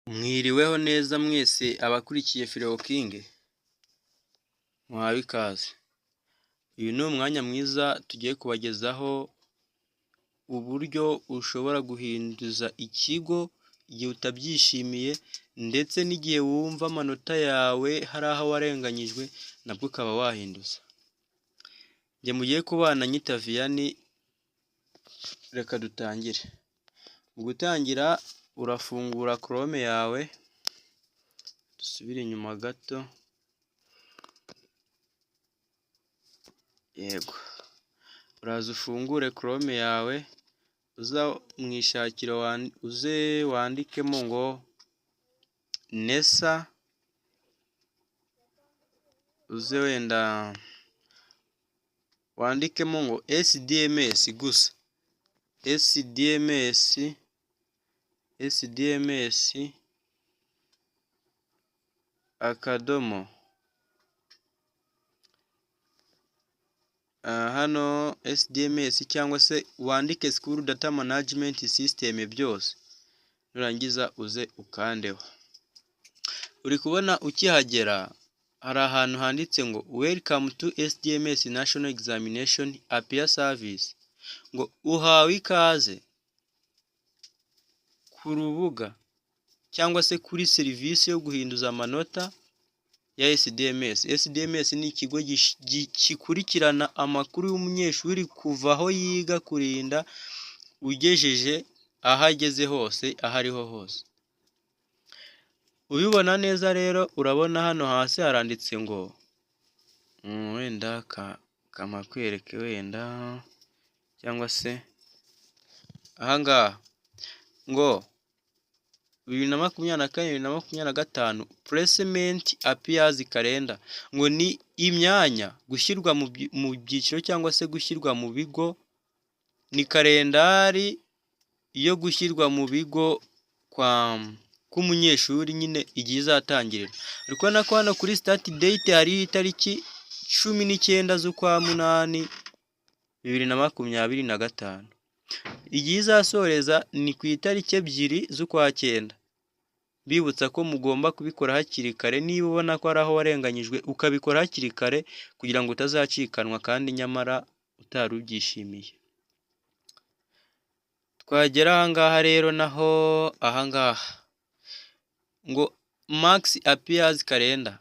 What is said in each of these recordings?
Mwiriweho neza mwese abakurikiye Phileo King, muhawe ikaze. Uyu ni umwanya mwiza tugiye kubagezaho uburyo ushobora guhinduza ikigo igihe utabyishimiye, ndetse n'igihe wumva amanota yawe hari aho warenganyijwe nabwo ukaba wahinduza. Njye mugiye kubana nyita Vianney, reka dutangire. Mu gutangira urafungura Chrome yawe, dusubire inyuma gato, yego, uraza ufungure Chrome yawe, uza mu ishakiro uze wandikemo ngo NESA, uze wenda wandikemo ngo SDMS gusa, SDMS akadomo, hano SDMS cyangwa se wandike School Data Management System byose, nurangiza uze ukandeho. Uri kubona ukihagera hari ahantu handitse ngo Welcome to SDMS National Examination Appeal Service, ngo uhawe ikaze ku rubuga cyangwa se kuri serivisi yo guhinduza amanota ya SDMS. SDMS ni ikigo gikurikirana amakuru y'umunyeshuri kuva aho yiga kurinda ugejeje aho ageze hose, aho ariho hose. Ubibona neza rero, urabona hano hasi haranditse ngo wenda kamakwereke wenda, cyangwa se ahangaha ngo 2024-2025 Placement Appears Calendar, ngo ni imyanya gushyirwa mu byiciro cyangwa se gushyirwa mu bigo, ni kalendari yo gushyirwa mu bigo k'umunyeshuri nyine igihe izatangirira. Uri kubona ko hano kuri start date hari itariki 19 z'ukwa munani 2025, igihe izasoreza ni ku itariki 2 z'ukwa 9. Bibutsa ko mugomba kubikora hakiri kare, niba ubona ko ari aho warenganyijwe ukabikora hakiri kare kugira ngo utazacikanwa kandi nyamara utari ubyishimiye. Twagera ahangaha rero, naho ahangaha ngo Max Appears Calendar,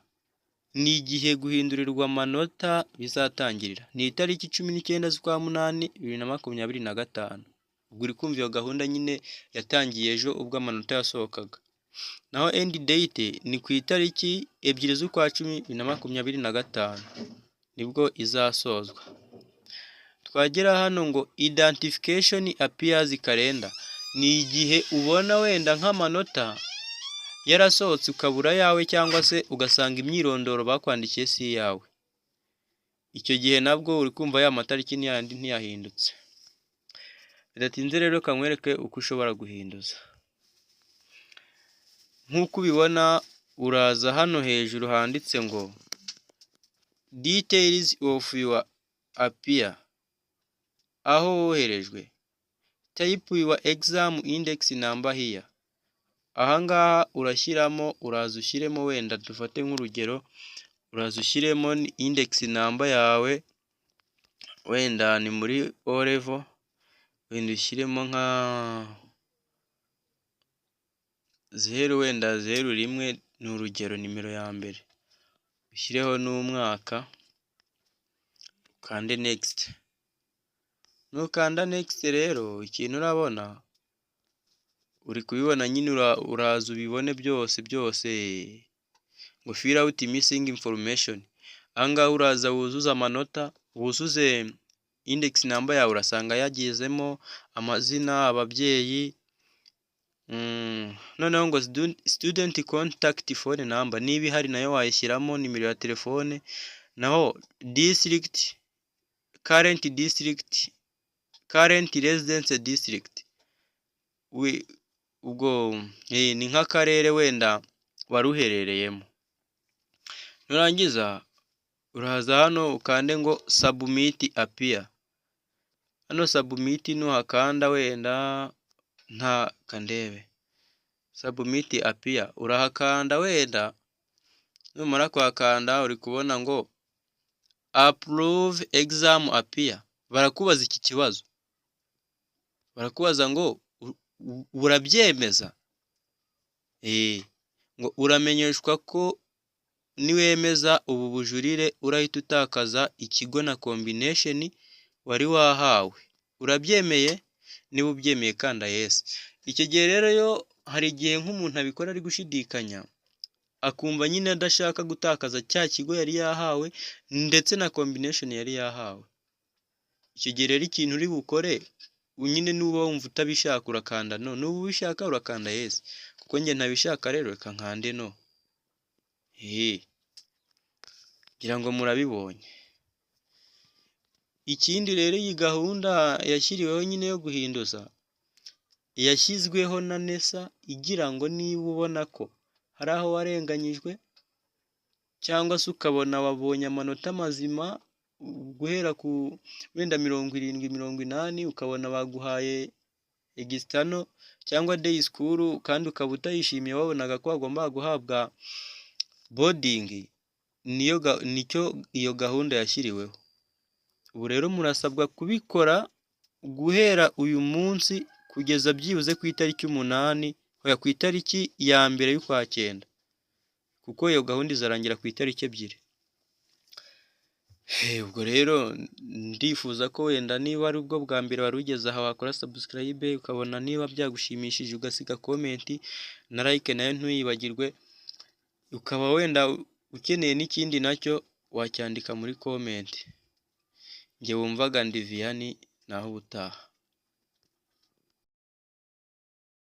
ni igihe guhindurirwa amanota bizatangirira, ni itariki 19 z'ukwa munani 2025. Ubwo uri kumva iyo gahunda nyine yatangiye ejo ubwo amanota yasohokaga. Naho end date ni ku itariki 2 z'ukwa 10 2025 nibwo izasozwa. Twagera hano ngo Identification Appears Calendar, ni igihe ubona wenda nk'amanota yarasohotse ukabura yawe, cyangwa se ugasanga imyirondoro bakwandikiye si yawe. Icyo gihe nabwo uri kumva ya matariki n'yandi ntiyahindutse. Bidatinze rero kamwereke uko ushobora guhinduza. Nk'uko ubibona, uraza hano hejuru handitse ngo Details of your appeal, aho woherejwe, type your exam index number here. Ahangaha urashyiramo, uraza ushyiremo wenda dufate nk'urugero, uraza ushyiremo index number yawe, wenda ni muri O level, wenda ushyiremo nka 0, wenda 01 ni urugero, nimero ya mbere, ushyireho n'umwaka, ukande next. Nukanda next rero, ikintu urabona, uri kubibona nyine, uraza ubibone byose ngo fill out missing information. Ahangaha uraza wuzuza amanota, wuzuze index number yawe, urasanga yagizemo amazina, ababyeyi, noneho ngo student contact phone number, niba ihari nayo wayishyiramo nimero ya telefone. Naho district, current residence district, ubwo ni nk'akarere wenda waruherereyemo. Nurangiza uraza hano ukande ngo submit appeal. Hano submit nuhakanda wenda nta kandebe, submit appear, urahakanda wenda, numara kuhakanda uri kubona ngo approve exam appear, barakubaza iki kibazo, barakubaza ngo urabyemeza, ngo uramenyeshwa ko niwemeza ubu bujurire urahita utakaza ikigo na combination wari wahawe, urabyemeye? Niba ubyemeye kanda yes. Icyo gihe rero yo hari igihe nk'umuntu abikora ari gushidikanya, akumva nyine adashaka gutakaza cya kigo yari yahawe ndetse na combination yari yahawe. Icyo gihe rero ikintu uri bukore nyine nuba wumva utabishaka urakanda no, nuba ubishaka urakanda yes, kuko njye ntabishaka rero reka nkande no. Ngira ngo murabibonye. Ikindi rero iyi gahunda yashyiriweho nyine yo guhinduza, yashyizweho na NESA igira ngo niba ubona ko hari aho warenganyijwe cyangwa se ukabona wabonye amanota mazima guhera ku wenda 70, 80, ukabona baguhaye external cyangwa day school kandi ukaba utayishimiye, wabonaga ko wagomba guhabwa boarding, nicyo iyo gahunda yashyiriweho. Ubu rero murasabwa kubikora guhera uyu munsi kugeza byibuze ku itariki 8, ku itariki ya mbere y'ukwa 9, kuko iyo gahunda izarangira ku itariki 2. Ubwo rero ndifuza ko wenda niba ari ubwo bwa mbere wari ugeze aha wakora subscribe, ukabona niba byagushimishije ugasiga comment na like nayo ntuyibagirwe, ukaba wenda ukeneye n'ikindi nacyo wacyandika muri comment. Njye wumvaga ndi Vianney, naho ubutaha.